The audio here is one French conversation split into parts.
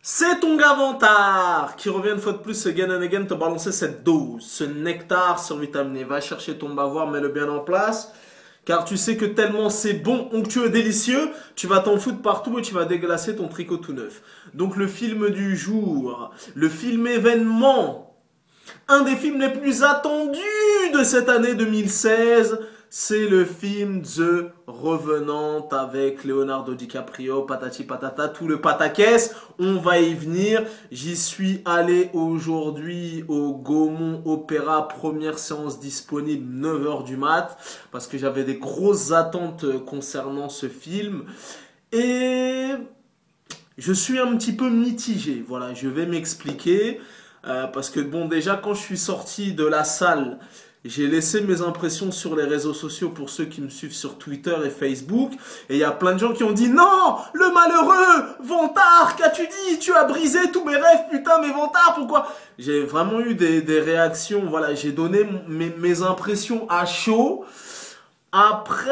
C'est ton gars Vantard qui revient une fois de plus again and again te balancer cette dose, ce nectar survitaminé. Va chercher ton bavoir, mets-le bien en place. Car tu sais que tellement c'est bon, onctueux, délicieux, tu vas t'en foutre partout et tu vas déglacer ton tricot tout neuf. Donc le film du jour, le film événement, un des films les plus attendus de cette année 2016, c'est le film The Revenant avec Leonardo DiCaprio, patati patata, tout le pataquès. On va y venir. J'y suis allé aujourd'hui au Gaumont Opéra, première séance disponible 9 h du mat, parce que j'avais des grosses attentes concernant ce film. Et je suis un petit peu mitigé. Voilà, je vais m'expliquer. Parce que bon, déjà quand je suis sorti de la salle, j'ai laissé mes impressions sur les réseaux sociaux pour ceux qui me suivent sur Twitter et Facebook. Et il y a plein de gens qui ont dit « Non, le malheureux, Vantard, qu'as-tu dit? Tu as brisé tous mes rêves, putain, mais Vantard, pourquoi ?» J'ai vraiment eu des réactions, voilà, j'ai donné mes impressions à chaud. Après,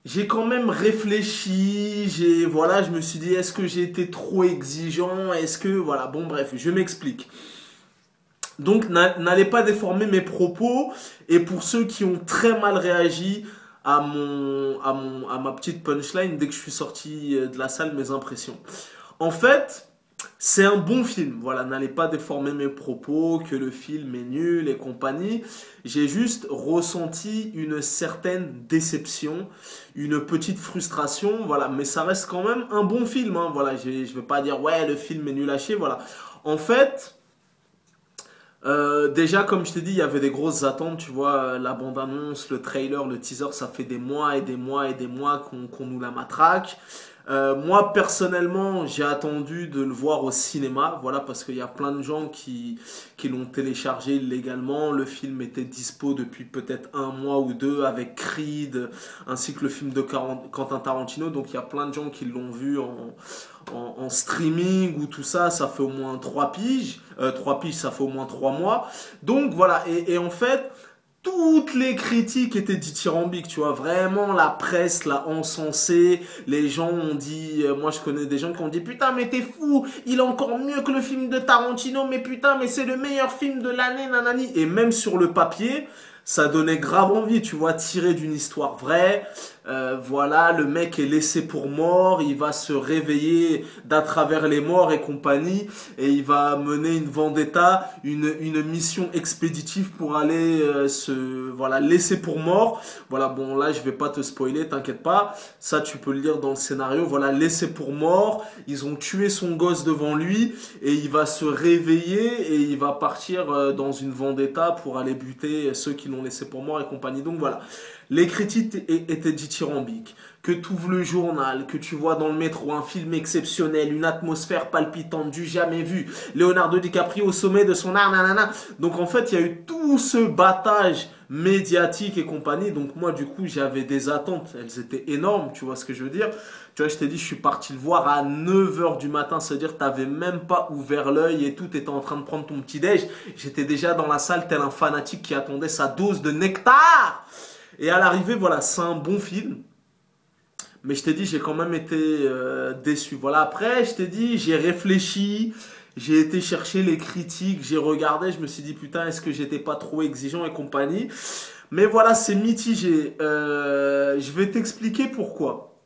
j'ai quand même réfléchi, voilà, je me suis dit, est-ce que j'ai été trop exigeant? Est-ce que, voilà, bon bref, je m'explique. Donc, n'allez pas déformer mes propos. Et pour ceux qui ont très mal réagi à ma petite punchline, dès que je suis sorti de la salle, mes impressions. En fait, c'est un bon film. Voilà, n'allez pas déformer mes propos, que le film est nul et compagnie. J'ai juste ressenti une certaine déception, une petite frustration. Voilà, mais ça reste quand même un bon film. Hein. Voilà, je ne vais pas dire, ouais, le film est nul à chier. Voilà. En fait... déjà, comme je t'ai dit, il y avait des grosses attentes, tu vois, la bande-annonce, le trailer, le teaser, ça fait des mois et des mois et des mois qu'on nous la matraque. Moi, personnellement, j'ai attendu de le voir au cinéma, voilà, parce qu'il y a plein de gens qui l'ont téléchargé illégalement. Le film était dispo depuis peut-être un mois ou deux avec Creed, ainsi que le film de Quentin Tarantino. Donc, il y a plein de gens qui l'ont vu en streaming ou tout ça, ça fait au moins 3 piges. 3 piges, ça fait au moins 3 mois. Donc, voilà, et en fait... Toutes les critiques étaient dithyrambiques, tu vois, vraiment la presse l'a encensé, les gens ont dit, moi je connais des gens qui ont dit putain mais t'es fou, il est encore mieux que le film de Tarantino, mais putain mais c'est le meilleur film de l'année, nanani, et même sur le papier, ça donnait grave envie, tu vois, tiré d'une histoire vraie, voilà, le mec est laissé pour mort, il va se réveiller d'à travers les morts et compagnie, et il va mener une vendetta, une mission expéditive pour aller voilà, laisser pour mort. Voilà, bon là je vais pas te spoiler, t'inquiète pas, ça tu peux le lire dans le scénario, voilà, laissé pour mort, ils ont tué son gosse devant lui, et il va se réveiller, et il va partir dans une vendetta pour aller buter ceux qui l'ont laissé pour mort et compagnie, donc voilà. Les critiques étaient dithyrambiques. Que tu ouvres le journal, que tu vois dans le métro un film exceptionnel, une atmosphère palpitante du jamais vu, Leonardo DiCaprio au sommet de son art, nanana. Donc en fait, il y a eu tout ce battage médiatique et compagnie. Donc moi, du coup, j'avais des attentes. Elles étaient énormes, tu vois ce que je veux dire. Tu vois, je t'ai dit, je suis parti le voir à 9 h du matin. C'est-à-dire, tu n'avais même pas ouvert l'œil et tout. Tu étais en train de prendre ton petit déj. J'étais déjà dans la salle tel un fanatique qui attendait sa dose de nectar. Et à l'arrivée, voilà, c'est un bon film. Mais je t'ai dit, j'ai quand même été déçu. Voilà, après, je t'ai dit, j'ai réfléchi, j'ai été chercher les critiques, j'ai regardé, je me suis dit, putain, est-ce que j'étais pas trop exigeant et compagnie. Mais voilà, c'est mitigé. Je vais t'expliquer pourquoi.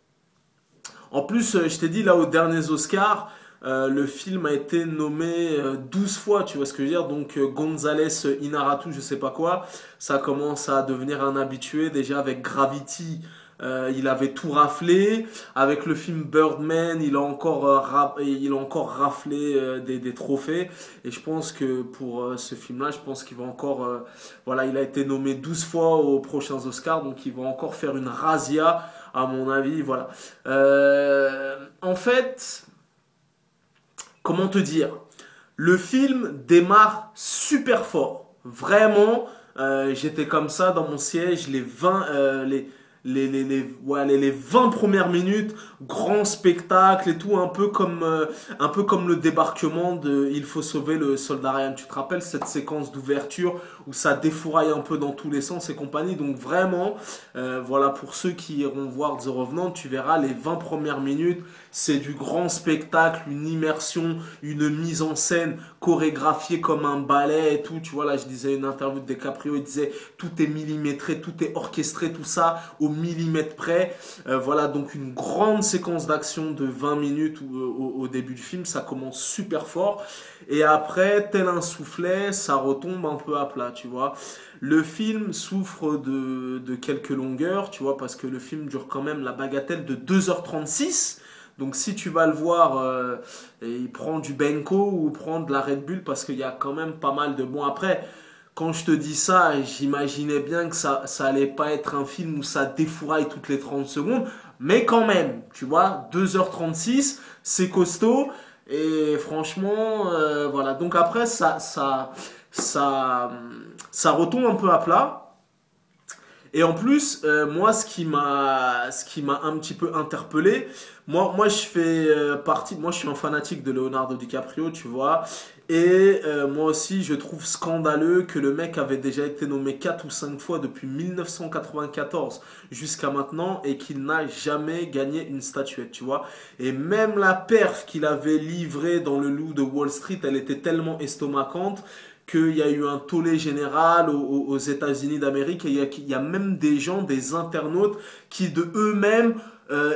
En plus, je t'ai dit, là, aux derniers Oscars, le film a été nommé 12 fois, tu vois ce que je veux dire. Donc González Inarritu, je sais pas quoi, ça commence à devenir un habitué. Déjà avec Gravity, il avait tout raflé. Avec le film Birdman, il a encore raflé des trophées. Et je pense que pour ce film-là, je pense qu'il va encore... voilà, il a été nommé 12 fois aux prochains Oscars, donc il va encore faire une razzia, à mon avis. Voilà. En fait... Comment te dire? Le film démarre super fort. Vraiment, j'étais comme ça dans mon siège, les 20 premières minutes, grand spectacle et tout, un peu comme le débarquement de Il faut sauver le soldat Ryan. Tu te rappelles cette séquence d'ouverture où ça défouraille un peu dans tous les sens et compagnie. Donc vraiment, voilà, pour ceux qui iront voir The Revenant, tu verras les 20 premières minutes, c'est du grand spectacle, une immersion, une mise en scène chorégraphiée comme un ballet et tout. Tu vois, là, je disais une interview de DiCaprio, il disait tout est millimétré, tout est orchestré, tout ça au millimètre près. Voilà, donc une grande séquence d'action de 20 minutes au début du film, ça commence super fort. Et après, tel un soufflet, ça retombe un peu à plat, tu vois. Le film souffre de quelques longueurs, tu vois, parce que le film dure quand même la bagatelle de 2h36. Donc si tu vas le voir, il prend du Benko ou prend de la Red Bull parce qu'il y a quand même pas mal de... Bon après, quand je te dis ça, j'imaginais bien que ça allait pas être un film où ça défouraille toutes les 30 secondes. Mais quand même, tu vois, 2h36, c'est costaud. Et franchement, voilà. Donc après, ça retombe un peu à plat. Et en plus, moi, ce qui m'a un petit peu interpellé, moi, je fais partie, moi, je suis un fanatique de Leonardo DiCaprio, tu vois. Et moi aussi, je trouve scandaleux que le mec avait déjà été nommé 4 ou 5 fois depuis 1994 jusqu'à maintenant et qu'il n'a jamais gagné une statuette, tu vois. Et même la perf qu'il avait livrée dans Le Loup de Wall Street, elle était tellement estomacante qu'il y a eu un tollé général aux États-Unis d'Amérique et il y a même des gens, des internautes qui de eux-mêmes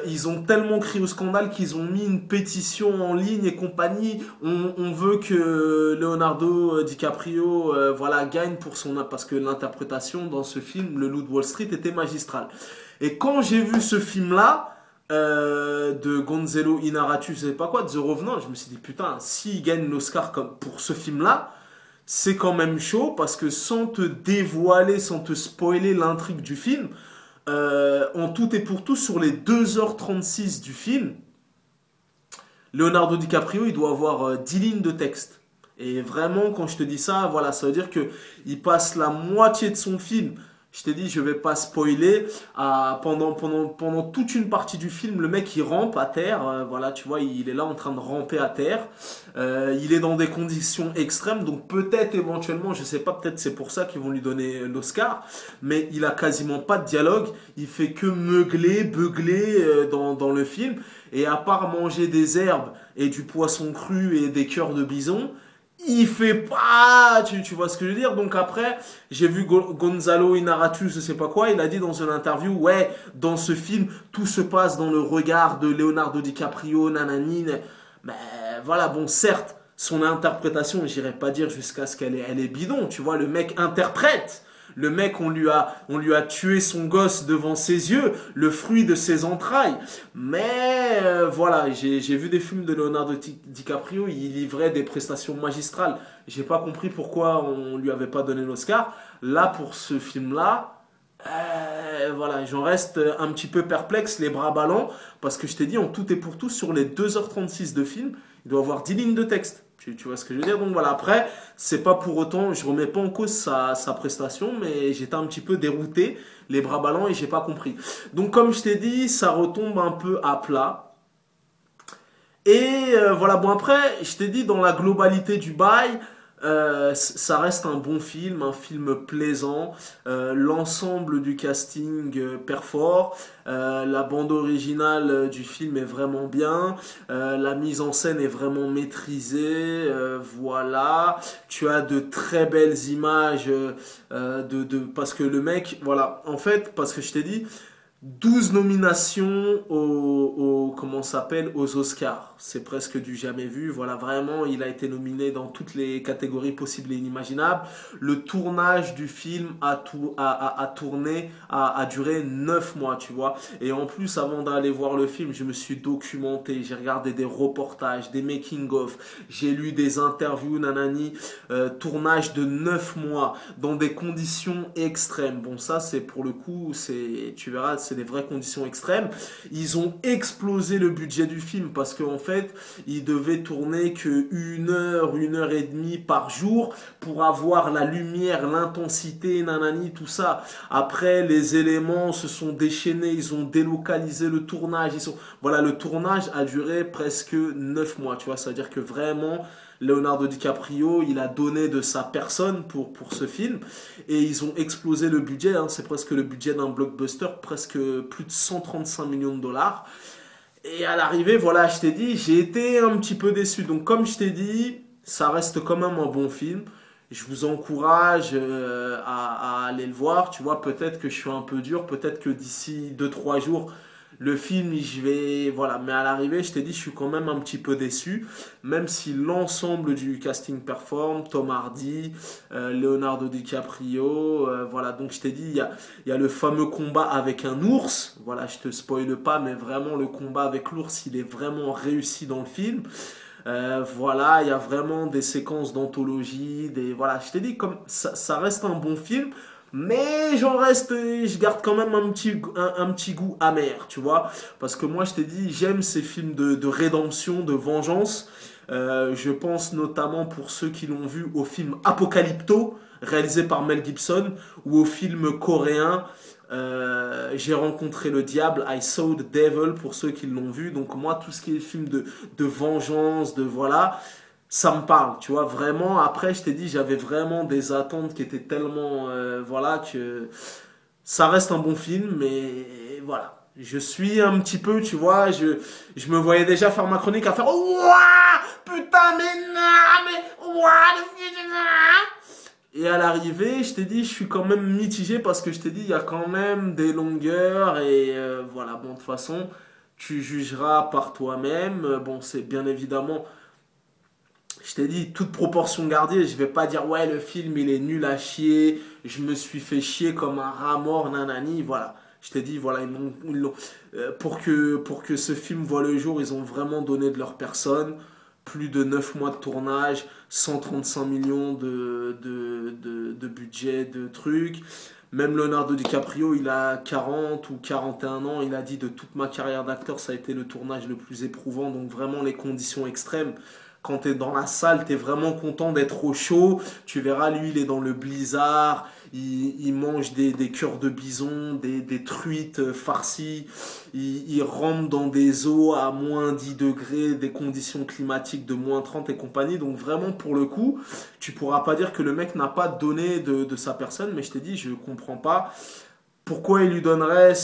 ils ont tellement crié au scandale qu'ils ont mis une pétition en ligne et compagnie. On veut que Leonardo DiCaprio voilà, gagne parce que l'interprétation dans ce film, Le Loup de Wall Street, était magistrale. Et quand j'ai vu ce film-là, de Gonzalo Inarritu, je sais pas quoi, de The Revenant, je me suis dit putain, s'il gagne l'Oscar comme pour ce film-là, c'est quand même chaud parce que sans te dévoiler, sans te spoiler l'intrigue du film, en tout et pour tout, sur les 2h36 du film, Leonardo DiCaprio, il doit avoir 10 lignes de texte. Et vraiment, quand je te dis ça, voilà, ça veut dire qu'il passe la moitié de son film. Je t'ai dit, je vais pas spoiler. Pendant toute une partie du film, le mec il rampe à terre. Voilà, tu vois, il est là en train de ramper à terre. Il est dans des conditions extrêmes. Donc peut-être éventuellement, je sais pas, peut-être c'est pour ça qu'ils vont lui donner l'Oscar. Mais il a quasiment pas de dialogue. Il fait que meugler, beugler dans le film. Et à part manger des herbes et du poisson cru et des cœurs de bison, il fait pas, tu vois ce que je veux dire. Donc après, j'ai vu Gonzalo Inarritu, je sais pas quoi, il a dit dans une interview, ouais, dans ce film, tout se passe dans le regard de Leonardo DiCaprio, nanani. Mais voilà, bon, certes, son interprétation, j'irais pas dire jusqu'à ce elle est bidon, tu vois, le mec interprète. Le mec, on lui a tué son gosse devant ses yeux, le fruit de ses entrailles. Mais voilà, j'ai vu des films de Leonardo DiCaprio, il livrait des prestations magistrales. J'ai pas compris pourquoi on lui avait pas donné l'Oscar. Là, pour ce film-là, voilà, j'en reste un petit peu perplexe, les bras ballants, parce que je t'ai dit, en tout et pour tout, sur les 2h36 de film, il doit avoir 10 lignes de texte. Tu vois ce que je veux dire? Donc voilà, après, c'est pas pour autant, je remets pas en cause sa prestation, mais j'étais un petit peu dérouté, les bras ballants, et j'ai pas compris. Donc comme je t'ai dit, ça retombe un peu à plat. Et voilà, bon après, je t'ai dit, dans la globalité du bail, ça reste un bon film, un film plaisant. L'ensemble du casting perfort. La bande originale du film est vraiment bien. La mise en scène est vraiment maîtrisée. Voilà. Tu as de très belles images parce que le mec, voilà, en fait, parce que je t'ai dit, 12 nominations comment ça s'appelle, aux Oscars. C'est presque du jamais vu. Voilà, vraiment, il a été nominé dans toutes les catégories possibles et inimaginables. Le tournage du film a duré 9 mois, tu vois. Et en plus, avant d'aller voir le film, je me suis documenté. J'ai regardé des reportages, des making-of. J'ai lu des interviews, nanani. Tournage de 9 mois dans des conditions extrêmes. Bon, ça, c'est pour le coup, tu verras, c'est des vraies conditions extrêmes. Ils ont explosé le budget du film parce qu'en fait, ils devaient tourner que 1 heure et demie par jour pour avoir la lumière, l'intensité, nanani, tout ça. Après, les éléments se sont déchaînés, ils ont délocalisé le tournage. Voilà, le tournage a duré presque 9 mois, tu vois. C'est-à-dire que vraiment, Leonardo DiCaprio, il a donné de sa personne pour ce film et ils ont explosé le budget, hein, c'est presque le budget d'un blockbuster, presque plus de 135 millions de dollars. Et à l'arrivée, voilà, je t'ai dit, j'ai été un petit peu déçu. Donc, comme je t'ai dit, ça reste quand même un bon film. Je vous encourage à aller le voir. Tu vois, peut-être que je suis un peu dur, peut-être que d'ici 2 3 jours, le film, je vais. Voilà, mais à l'arrivée, je t'ai dit, je suis quand même un petit peu déçu. Même si l'ensemble du casting performe, Tom Hardy, Leonardo DiCaprio, voilà. Donc, je t'ai dit, il y a le fameux combat avec un ours. Voilà, je te spoile pas, mais vraiment, le combat avec l'ours, il est vraiment réussi dans le film. Voilà, il y a vraiment des séquences d'anthologie, voilà, je t'ai dit comme ça reste un bon film, mais je garde quand même un petit goût amer, tu vois, parce que moi je t'ai dit, j'aime ces films de rédemption, de vengeance. Je pense notamment pour ceux qui l'ont vu au film Apocalypto, réalisé par Mel Gibson, ou au film coréen J'ai rencontré le diable, I saw the devil, pour ceux qui l'ont vu. Donc moi, tout ce qui est film de vengeance, de voilà, ça me parle, tu vois, vraiment. Après, je t'ai dit, j'avais vraiment des attentes qui étaient tellement, voilà, que ça reste un bon film, mais voilà. Je suis un petit peu, tu vois, je me voyais déjà faire ma chronique à faire ouah, putain, mais non, mais ouah, le film, et à l'arrivée, je t'ai dit, je suis quand même mitigé parce que je t'ai dit, il y a quand même des longueurs et voilà, bon, de toute façon, tu jugeras par toi-même. Bon, c'est bien évidemment, je t'ai dit, toute proportion gardée, je vais pas dire, ouais, le film, il est nul à chier, je me suis fait chier comme un rat mort, nanani, voilà. Je t'ai dit, voilà, pour que ce film voit le jour, ils ont vraiment donné de leur personne. Plus de 9 mois de tournage, 135 millions de budget, de trucs. Même Leonardo DiCaprio, il a 40 ou 41 ans, il a dit de toute ma carrière d'acteur, ça a été le tournage le plus éprouvant, donc vraiment les conditions extrêmes. Quand tu es dans la salle, tu es vraiment content d'être au chaud. Tu verras, lui, il est dans le blizzard. Il mange des cœurs de bison, des truites farcies. Il rentre dans des eaux à moins 10 degrés, des conditions climatiques de moins 30 et compagnie. Donc vraiment, pour le coup, tu pourras pas dire que le mec n'a pas donné de sa personne. Mais je t'ai dit, je comprends pas pourquoi il lui donnerait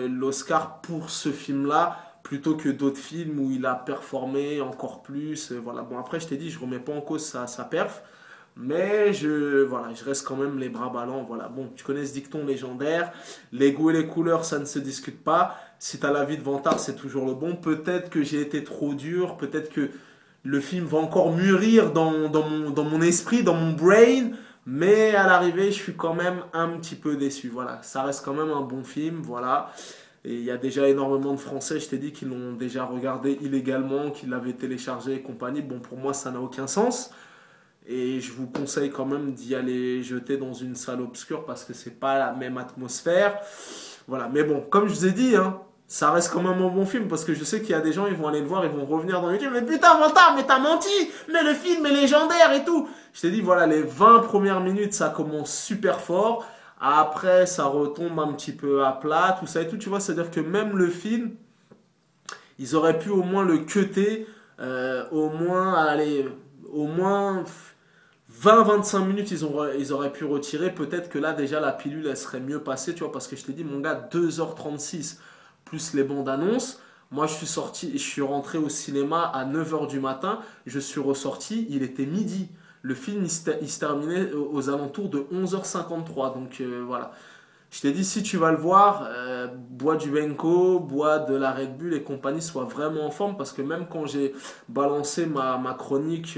l'Oscar pour ce film-là plutôt que d'autres films où il a performé encore plus. Voilà. Bon, après, je t'ai dit, je remets pas en cause sa perf, mais voilà, je reste quand même les bras ballants. Voilà. Bon, tu connais ce dicton légendaire, les goûts et les couleurs, ça ne se discute pas. Si tu as la vie de Vantard, c'est toujours le bon. Peut-être que j'ai été trop dur, peut-être que le film va encore mûrir dans mon esprit, dans mon brain. Mais à l'arrivée, je suis quand même un petit peu déçu. Voilà, ça reste quand même un bon film. Voilà. Et il y a déjà énormément de Français, je t'ai dit, qui l'ont déjà regardé illégalement, qui l'avaient téléchargé et compagnie. Bon, pour moi, ça n'a aucun sens. Et je vous conseille quand même d'y aller jeter dans une salle obscure parce que c'est pas la même atmosphère. Voilà, mais bon, comme je vous ai dit, hein, ça reste quand même un bon film parce que je sais qu'il y a des gens, ils vont aller le voir, ils vont revenir dans YouTube. Mais putain, Vantard, mais t'as menti! Mais le film est légendaire et tout! Je t'ai dit, voilà, les 20 premières minutes, ça commence super fort. Après, ça retombe un petit peu à plat, tout ça et tout. Tu vois, c'est-à-dire que même le film, ils auraient pu au moins le cutter, au moins, allez, au moins 20 25 minutes, ils auraient pu retirer. Peut-être que là, déjà, la pilule, elle serait mieux passée, tu vois, parce que je t'ai dit, mon gars, 2h36 plus les bandes annonces. Moi, je suis rentré au cinéma à 9h du matin. Je suis ressorti, il était midi. Le film, il se terminait aux alentours de 11h53. Donc voilà. Je t'ai dit, si tu vas le voir, bois du Benko, bois de la Red Bull et compagnie, sois vraiment en forme. Parce que même quand j'ai balancé ma chronique,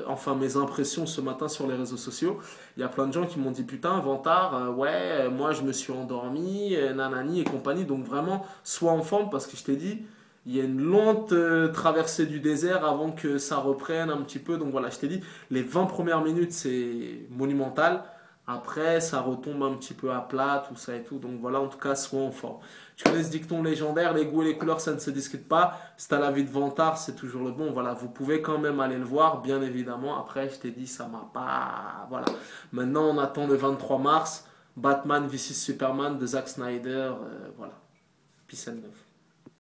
enfin mes impressions ce matin sur les réseaux sociaux, il y a plein de gens qui m'ont dit, putain, Vantard, ouais, moi je me suis endormi, nanani et compagnie. Donc vraiment, sois en forme parce que je t'ai dit, il y a une lente traversée du désert avant que ça reprenne un petit peu. Donc voilà, je t'ai dit, les 20 premières minutes, c'est monumental. Après, ça retombe un petit peu à plat, tout ça et tout. Donc voilà, en tout cas, sois en forme. Tu connais ce dicton légendaire, les goûts et les couleurs, ça ne se discute pas. Si t'as la vie de Vantard, c'est toujours le bon. Voilà, vous pouvez quand même aller le voir, bien évidemment. Après, je t'ai dit, ça m'a pas... Voilà. Maintenant, on attend le 23 mars. Batman vs Superman de Zack Snyder. Voilà. Peace and love.